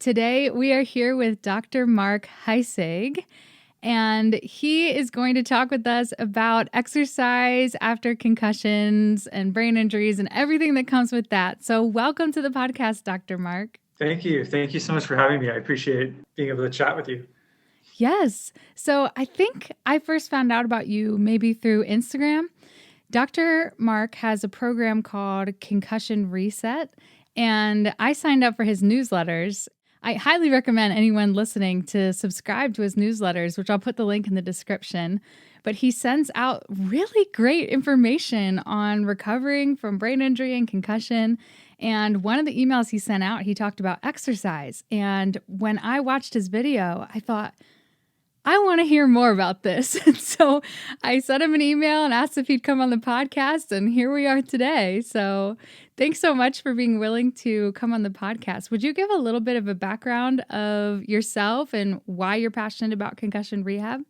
Today we are here with Dr. Mark Heisig, and he is going to talk with us about exercise after concussions and brain injuries and everything that comes with that. So welcome to the podcast, Dr. Mark. Thank you. Thank you so much for having me. I appreciate being able to chat with you. Yes. So I think I first found out about you maybe through Instagram. Dr. Mark has a program called Concussion Reset, and I signed up for his newsletters. I highly recommend anyone listening to subscribe to his newsletters, which I'll put the link in the description. But he sends out really great information on recovering from brain injury and concussion. And one of the emails he sent out, he talked about exercise. And when I watched his video, I thought, I want to hear more about this. And so I sent him an email and asked if he'd come on the podcast, and here we are today. So thanks so much for being willing to come on the podcast. Would you give a little bit of a background of yourself and why you're passionate about concussion rehab?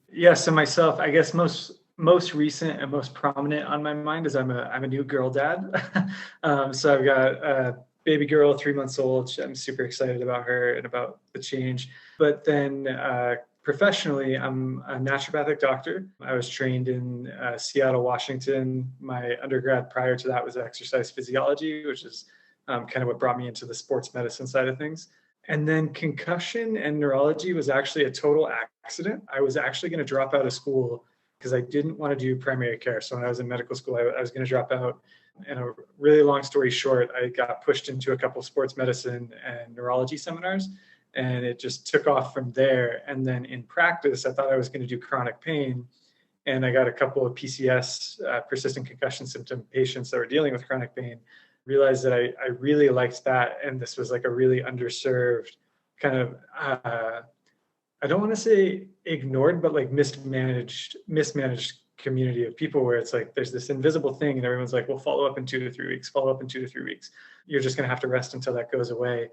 Yes, so myself, I guess most recent and most prominent on my mind is I'm a new girl dad. So I've got a baby girl, 3 months old. I'm super excited about her and about the change. But then professionally, I'm a naturopathic doctor. I was trained in Seattle, Washington. My undergrad prior to that was exercise physiology, which is kind of what brought me into the sports medicine side of things. And then concussion and neurology was actually a total accident. I was actually going to drop out of school because I didn't want to do primary care. So when I was in medical school, I was going to drop out. And a really long story short, I got pushed into a couple sports medicine and neurology seminars. And it just took off from there. And then in practice, I thought I was going to do chronic pain. And I got a couple of PCS, persistent concussion symptom patients that were dealing with chronic pain, realized that I really liked that. And this was like a really underserved kind of, I don't want to say ignored, but like mismanaged community of people where it's like, there's this invisible thing and everyone's like, well, follow up in 2 to 3 weeks, follow up in 2 to 3 weeks. You're just going to have to rest until that goes away.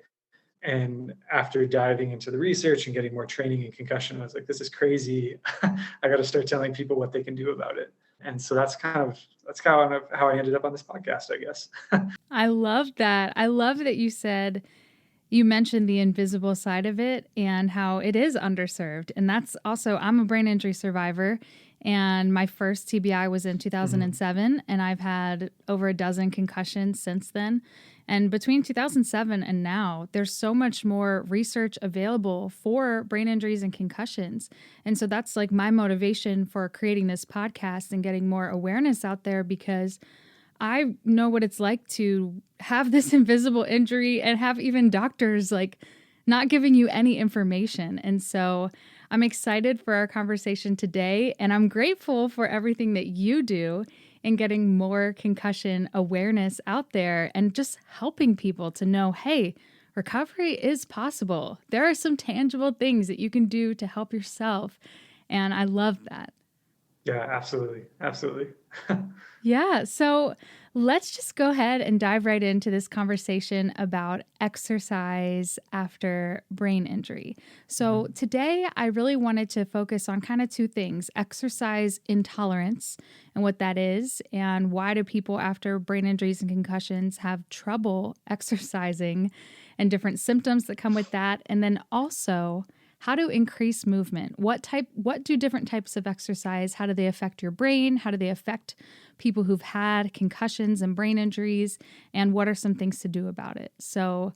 And after diving into the research and getting more training in concussion, I was like, this is crazy. I got to start telling people what they can do about it. And so that's kind of how I ended up on this podcast, I guess. I love that. I love that you mentioned the invisible side of it and how it is underserved. And that's also, I'm a brain injury survivor, and my first TBI was in 2007, and I've had over a dozen concussions since then. And between 2007 and now, there's so much more research available for brain injuries and concussions. And so that's like my motivation for creating this podcast and getting more awareness out there, because I know what it's like to have this invisible injury and have even doctors like not giving you any information. And so I'm excited for our conversation today, and I'm grateful for everything that you do in getting more concussion awareness out there and just helping people to know, hey, recovery is possible. There are some tangible things that you can do to help yourself. And I love that. Yeah, absolutely. Absolutely. Yeah. So let's just go ahead and dive right into this conversation about exercise after brain injury. So today I really wanted to focus on kind of two things: exercise intolerance and what that is, and why do people after brain injuries and concussions have trouble exercising and different symptoms that come with that. And then also how to increase movement. What do different types of exercise, how do they affect your brain? How do they affect people who've had concussions and brain injuries? And what are some things to do about it? So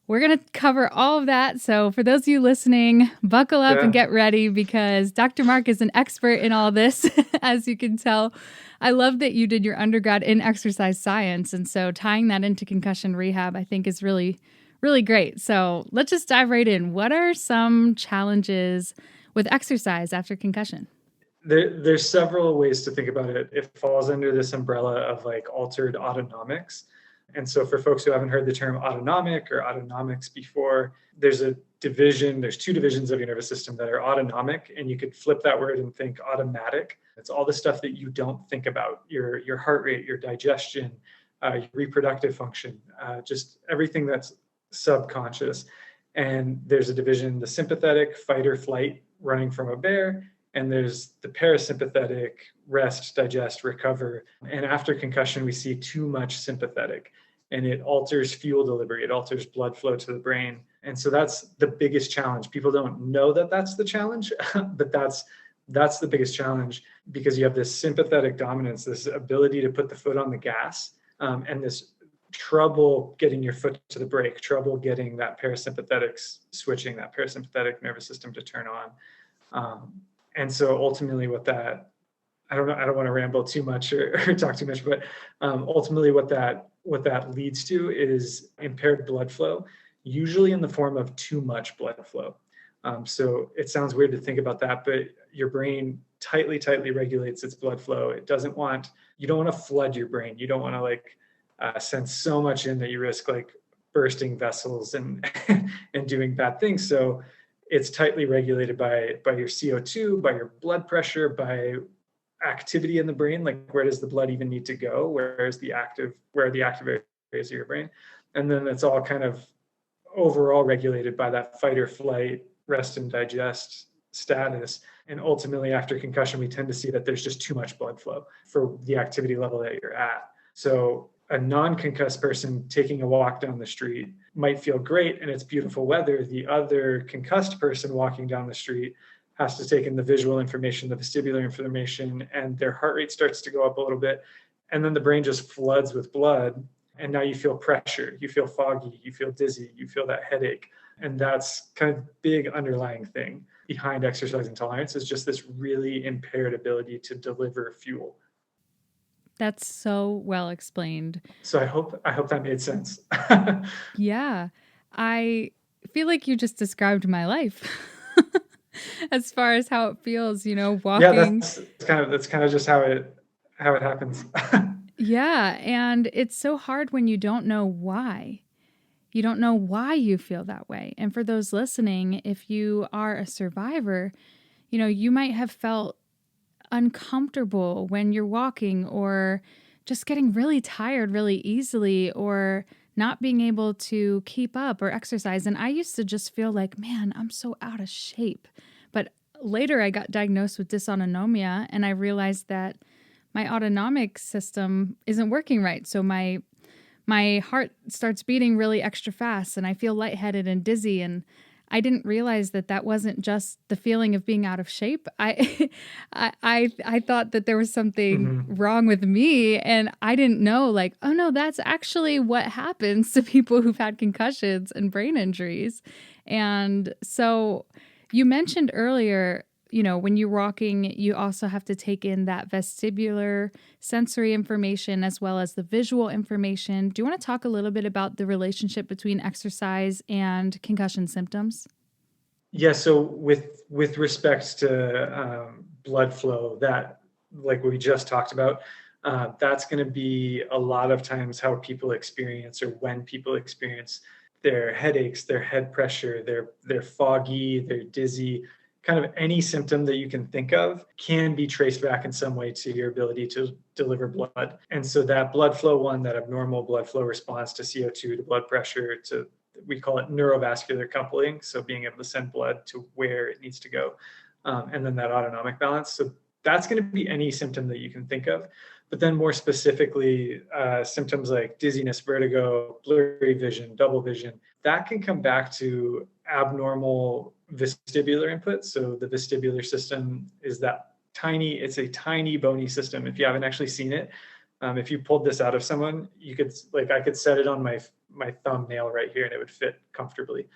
we're going to cover all of that. So for those of you listening, buckle up and get ready, because Dr. Mark is an expert in all this, as you can tell. I love that you did your undergrad in exercise science. And so tying that into concussion rehab, I think is really great. So let's just dive right in. What are some challenges with exercise after concussion? There's several ways to think about it. It falls under this umbrella of like altered autonomics. And so for folks who haven't heard the term autonomic or autonomics before, there's two divisions of your nervous system that are autonomic, and you could flip that word and think automatic. It's all the stuff that you don't think about: your heart rate, your digestion, your reproductive function, just everything that's subconscious. And there's a division: the sympathetic, fight or flight, running from a bear, and there's the parasympathetic, rest, digest, recover. And after concussion, we see too much sympathetic, and it alters fuel delivery, it alters blood flow to the brain. And so that's the biggest challenge. People don't know that that's the challenge, but that's the biggest challenge, because you have this sympathetic dominance, this ability to put the foot on the gas, and this trouble getting your foot to the brake, trouble getting that parasympathetic switching, that parasympathetic nervous system to turn on. And so ultimately what that, I don't want to ramble too much or talk too much, but ultimately what that leads to is impaired blood flow, usually in the form of too much blood flow. So it sounds weird to think about that, but your brain tightly regulates its blood flow. You don't want to flood your brain. You don't want to send so much in that you risk like bursting vessels and and doing bad things. So it's tightly regulated by your CO2, by your blood pressure, by activity in the brain. Like, where does the blood even need to go? Where are the active areas of your brain? And then it's all kind of overall regulated by that fight or flight, rest and digest status. And ultimately, after concussion, we tend to see that there's just too much blood flow for the activity level that you're at. So a non-concussed person taking a walk down the street might feel great and it's beautiful weather. The other concussed person walking down the street has to take in the visual information, the vestibular information, and their heart rate starts to go up a little bit. And then the brain just floods with blood. And now you feel pressure, you feel foggy, you feel dizzy, you feel that headache. And that's kind of the big underlying thing behind exercise intolerance, is just this really impaired ability to deliver fuel. That's so well explained. So I hope that made sense. Yeah. I feel like you just described my life as far as how it feels, walking. Yeah, that's kind of just how it happens. Yeah. And it's so hard when you don't know why. You don't know why you feel that way. And for those listening, if you are a survivor, you might have felt uncomfortable when you're walking, or just getting really tired really easily, or not being able to keep up or exercise. And I used to just feel like, man, I'm so out of shape. But later I got diagnosed with dysautonomia, and I realized that my autonomic system isn't working right. So my heart starts beating really extra fast, and I feel lightheaded and dizzy. And I didn't realize that wasn't just the feeling of being out of shape. I thought that there was something wrong with me, and I didn't know, like, oh no, that's actually what happens to people who've had concussions and brain injuries. And so you mentioned earlier, when you're walking, you also have to take in that vestibular sensory information as well as the visual information. Do you want to talk a little bit about the relationship between exercise and concussion symptoms? Yeah. So with respect to blood flow, that, like we just talked about, that's going to be a lot of times how people experience, or when people experience, their headaches, their head pressure, they're foggy, they're dizzy. Kind of any symptom that you can think of can be traced back in some way to your ability to deliver blood. And so that blood flow one, that abnormal blood flow response to CO2, to blood pressure, we call it neurovascular coupling. So being able to send blood to where it needs to go. And then that autonomic balance. So that's going to be any symptom that you can think of. But then more specifically, symptoms like dizziness, vertigo, blurry vision, double vision, that can come back to abnormal vestibular input. So the vestibular system is it's a tiny bony system. If you haven't actually seen it, if you pulled this out of someone, I could set it on my thumbnail right here and it would fit comfortably.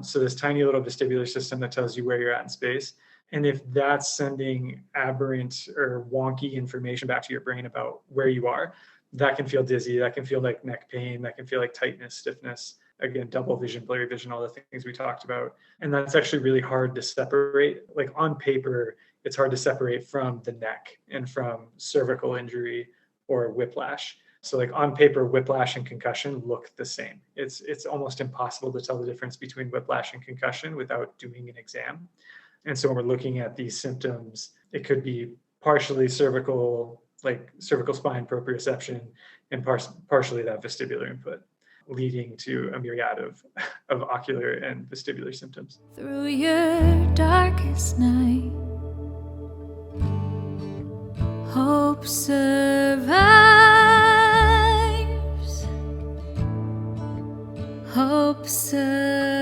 So this tiny little vestibular system that tells you where you're at in space. And if that's sending aberrant or wonky information back to your brain about where you are, that can feel dizzy, that can feel like neck pain, that can feel like tightness, stiffness, again, double vision, blurry vision, all the things we talked about. And that's actually really hard to separate. Like on paper, it's hard to separate from the neck and from cervical injury or whiplash. So like on paper, whiplash and concussion look the same. It's almost impossible to tell the difference between whiplash and concussion without doing an exam. And so when we're looking at these symptoms, it could be partially cervical, like cervical spine proprioception, and partially that vestibular input, leading to a myriad of ocular and vestibular symptoms. Through your darkest night, hope survives. Hope survives.